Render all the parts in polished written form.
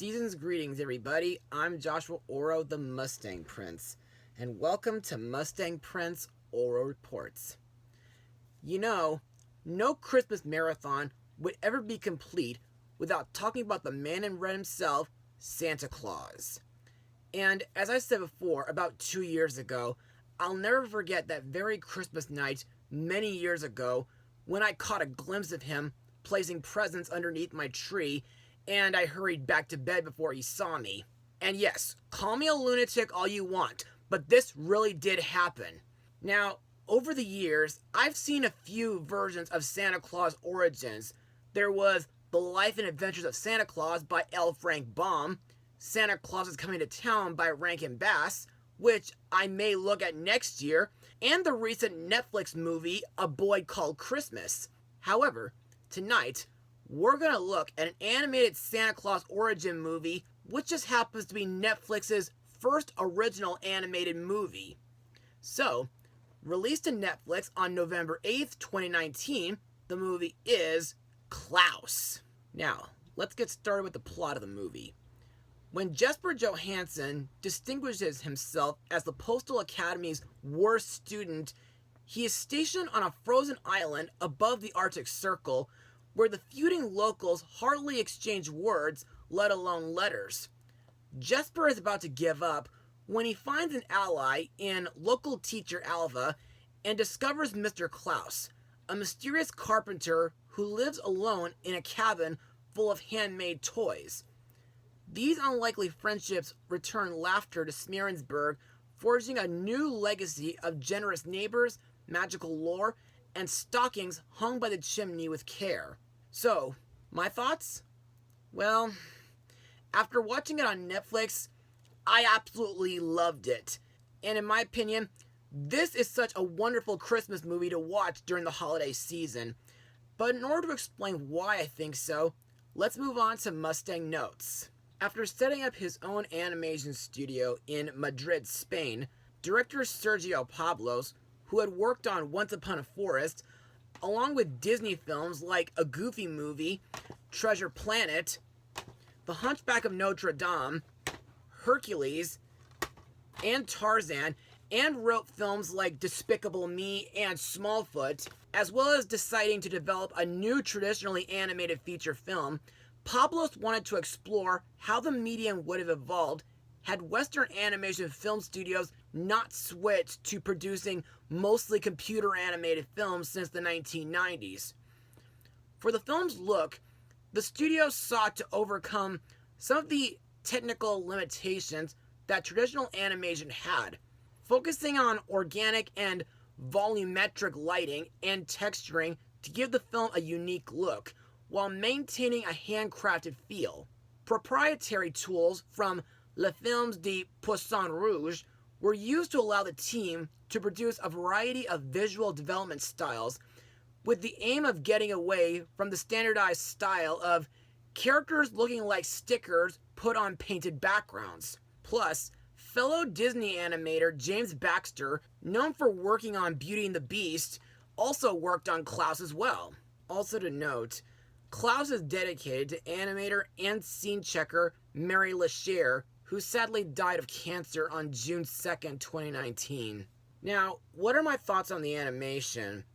Season's greetings, everybody. I'm Joshua Orro, the Mustang Prince, and welcome to Mustang Prince Orro Reports. You know, no Christmas marathon would ever be complete without talking about the man in red himself, Santa Claus. And as I said before, about 2 years ago, I'll never forget that very Christmas night many years ago when I caught a glimpse of him placing presents underneath my tree, and I hurried back to bed before he saw me. And yes, call me a lunatic all you want, but this really did happen. Now, over the years, I've seen a few versions of Santa Claus origins. There was The Life and Adventures of Santa Claus by L. Frank Baum, Santa Claus is Coming to Town by Rankin Bass, which I may look at next year, and the recent Netflix movie A Boy Called Christmas. However, tonight, we're going to look at an animated Santa Claus origin movie, which just happens to be Netflix's first original animated movie. So, released to Netflix on November 8th, 2019, the movie is Klaus. Now, let's get started with the plot of the movie. When Jesper Johansson distinguishes himself as the Postal Academy's worst student, he is stationed on a frozen island above the Arctic Circle, where the feuding locals hardly exchange words, let alone letters. Jesper is about to give up when he finds an ally in local teacher Alva and discovers Mr. Klaus, a mysterious carpenter who lives alone in a cabin full of handmade toys. These unlikely friendships return laughter to Smearensburg, forging a new legacy of generous neighbors, magical lore, and stockings hung by the chimney with care. So, my thoughts? Well, after watching it on Netflix, I absolutely loved it. And in my opinion, this is such a wonderful Christmas movie to watch during the holiday season. But in order to explain why I think so, let's move on to Mustang notes. After setting up his own animation studio in Madrid, Spain, director Sergio Pablos, who had worked on Once Upon a Forest, along with Disney films like A Goofy Movie, Treasure Planet, The Hunchback of Notre Dame, Hercules, and Tarzan, and wrote films like Despicable Me and Smallfoot, as well as deciding to develop a new traditionally animated feature film, Pablos wanted to explore how the medium would have evolved had Western animation film studios not switched to producing mostly computer-animated films since the 1990s. For the film's look, the studio sought to overcome some of the technical limitations that traditional animation had, focusing on organic and volumetric lighting and texturing to give the film a unique look, while maintaining a handcrafted feel. Proprietary tools from Les Films de Poisson Rouge were used to allow the team to produce a variety of visual development styles, with the aim of getting away from the standardized style of characters looking like stickers put on painted backgrounds. Plus, fellow Disney animator James Baxter, known for working on Beauty and the Beast, also worked on Klaus as well. Also to note, Klaus is dedicated to animator and scene checker Mary Lachère, who sadly died of cancer on June 2nd, 2019. Now, what are my thoughts on the animation?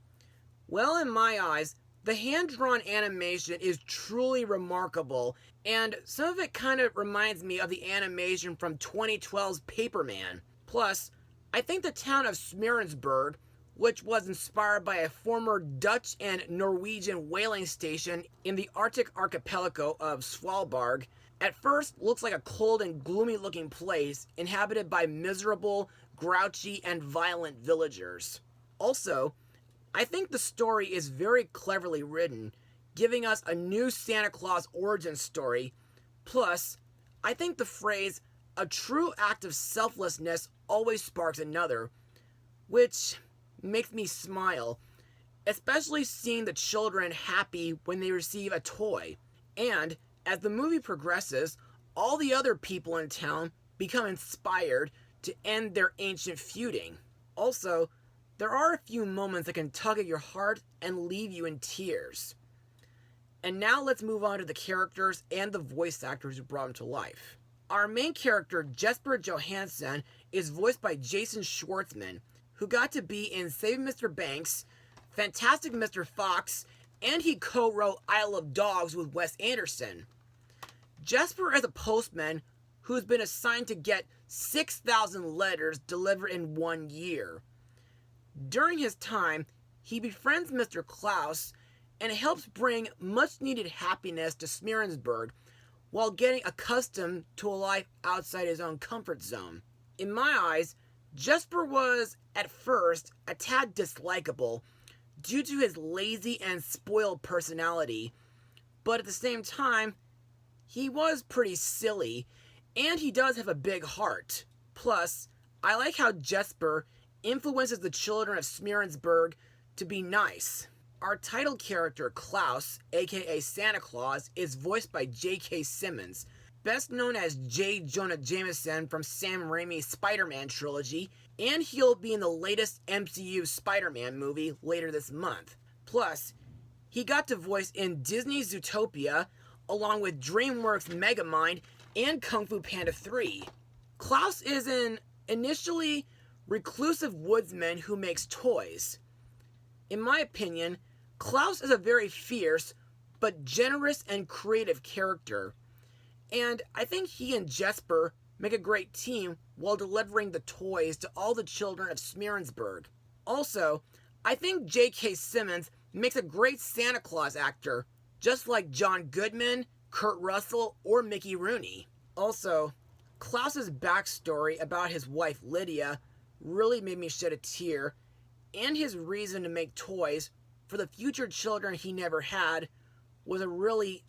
Well, in my eyes, the hand-drawn animation is truly remarkable, and some of it kind of reminds me of the animation from 2012's Paperman. Plus, I think the town of Smearensburg, which was inspired by a former Dutch and Norwegian whaling station in the Arctic archipelago of Svalbard, at first looks like a cold and gloomy looking place inhabited by miserable, grouchy, and violent villagers. Also, I think the story is very cleverly written, giving us a new Santa Claus origin story. Plus, I think the phrase, "a true act of selflessness always sparks another," which makes me smile, especially seeing the children happy when they receive a toy. And as the movie progresses, all the other people in town become inspired to end their ancient feuding. Also, there are a few moments that can tug at your heart and leave you in tears. And now let's move on to the characters and the voice actors who brought him to life. Our main character, Jesper Johansson, is voiced by Jason Schwartzman, who got to be in Saving Mr. Banks, Fantastic Mr. Fox, and he co-wrote Isle of Dogs with Wes Anderson. Jesper is a postman who's been assigned to get 6,000 letters delivered in 1 year. During his time, he befriends Mr. Klaus and helps bring much-needed happiness to Smearensburg while getting accustomed to a life outside his own comfort zone. In my eyes, Jesper was, at first, a tad dislikable due to his lazy and spoiled personality, but at the same time, he was pretty silly, and he does have a big heart. Plus, I like how Jesper influences the children of Smearensburg to be nice. Our title character, Klaus, aka Santa Claus, is voiced by J.K. Simmons, best known as J. Jonah Jameson from Sam Raimi's Spider-Man trilogy, and he'll be in the latest MCU Spider-Man movie later this month. Plus, he got to voice in Disney's Zootopia, along with DreamWorks' Megamind and Kung Fu Panda 3. Klaus is an initially reclusive woodsman who makes toys. In my opinion, Klaus is a very fierce, but generous and creative character, and I think he and Jesper make a great team while delivering the toys to all the children of Smearensburg. Also, I think J.K. Simmons makes a great Santa Claus actor, just like John Goodman, Kurt Russell, or Mickey Rooney. Also, Klaus's backstory about his wife Lydia really made me shed a tear, and his reason to make toys for the future children he never had was a really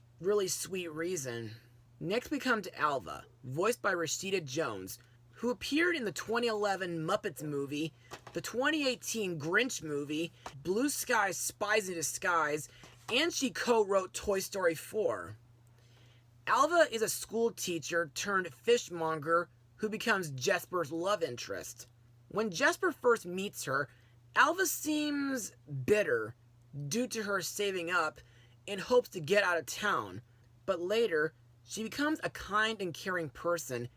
sweet reason. Next we come to Alva, voiced by Rashida Jones, who appeared in the 2011 Muppets movie, the 2018 Grinch movie, Blue Sky Spies in Disguise, and she co-wrote Toy Story 4. Alva is a school teacher turned fishmonger who becomes Jesper's love interest. When Jesper first meets her, Alva seems bitter due to her saving up in hopes to get out of town, but later she becomes a kind and caring person,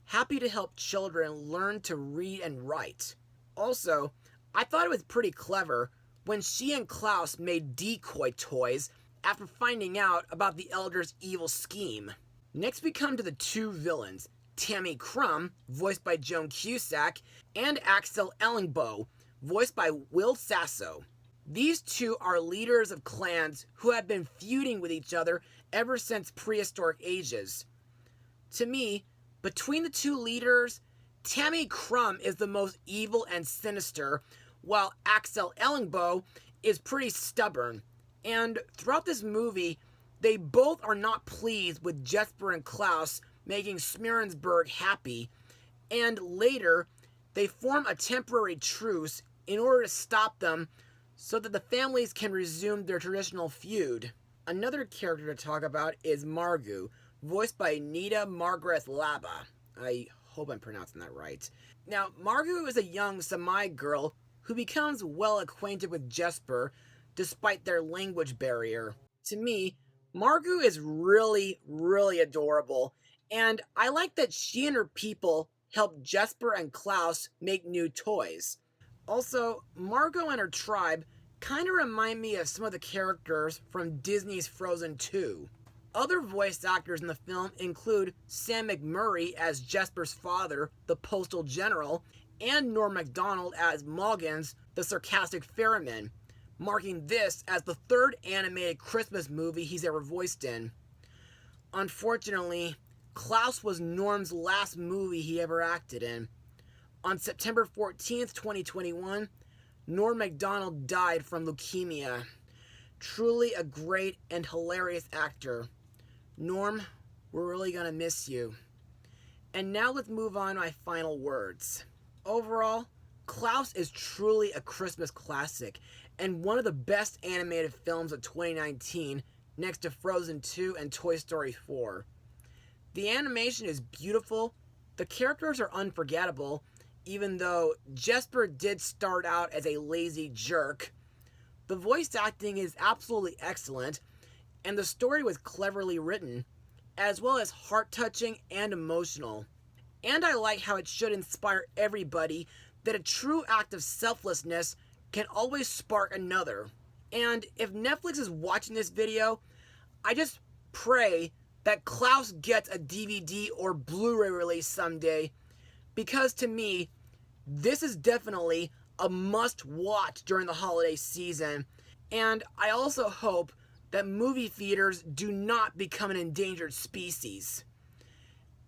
happy to help children learn to read and write. Also, I thought it was pretty clever when she and Klaus made decoy toys after finding out about the Elder's evil scheme. Next we come to the two villains, Tammy Crum, voiced by Joan Cusack, and Axel Ellingbo, voiced by Will Sasso. These two are leaders of clans who have been feuding with each other ever since prehistoric ages. To me, between the two leaders, Tammy Crum is the most evil and sinister, while Axel Ellingbo is pretty stubborn. And throughout this movie, they both are not pleased with Jesper and Klaus making Smearensburg happy, and later, they form a temporary truce in order to stop them so that the families can resume their traditional feud. Another character to talk about is Margu, voiced by Nita Margaret Laba. I hope I'm pronouncing that right. Now, Margu is a young Samai girl who becomes well acquainted with Jesper despite their language barrier. To me, Margu is really adorable, and I like that she and her people help Jesper and Klaus make new toys. Also, Margu and her tribe kind of remind me of some of the characters from Disney's Frozen 2. Other voice actors in the film include Sam McMurray as Jesper's father, the postal general, and Norm Macdonald as Moggins, the sarcastic ferryman, marking this as the third animated Christmas movie he's ever voiced in. Unfortunately, Klaus was Norm's last movie he ever acted in. On September 14th, 2021, Norm Macdonald died from leukemia. Truly a great and hilarious actor. Norm, we're really gonna miss you. And now let's move on to my final words. Overall, Klaus is truly a Christmas classic and one of the best animated films of 2019, next to Frozen 2 and Toy Story 4. The animation is beautiful, the characters are unforgettable, even though Jesper did start out as a lazy jerk. The voice acting is absolutely excellent, and the story was cleverly written, as well as heart-touching and emotional. And I like how it should inspire everybody that a true act of selflessness can always spark another. And if Netflix is watching this video, I just pray that Klaus gets a DVD or Blu-ray release someday, because to me, this is definitely a must-watch during the holiday season. And I also hope that movie theaters do not become an endangered species.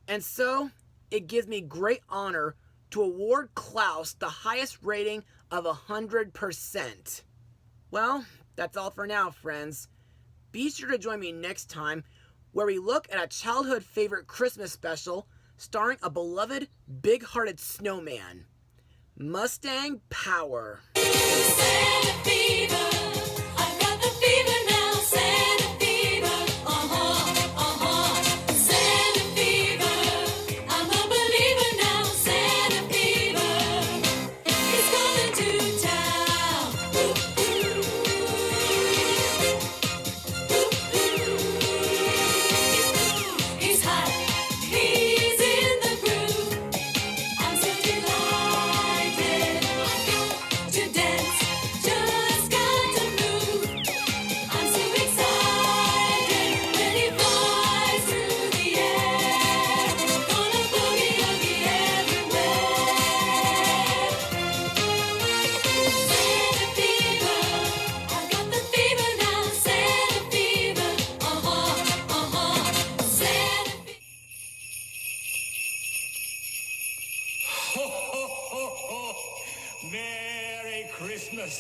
And so, it gives me great honor to award Klaus the highest rating of 100%. Well, that's all for now, friends. Be sure to join me next time, where we look at a childhood favorite Christmas special starring a beloved, big-hearted snowman. Mustang Power. Santa fever, I've got the fever now. Santa fever, Santa fever, I'm a believer now. Santa fever, he's coming to town. He's hot, he's in the groove. I'm so delighted, I've got to dance, just got to move. I'm so excited when he flies through the air. Gonna boogie woogie everywhere. Santa fever, I've got the fever now. Santa fever, Santa fever. Ho, ho, ho, ho. Merry Christmas.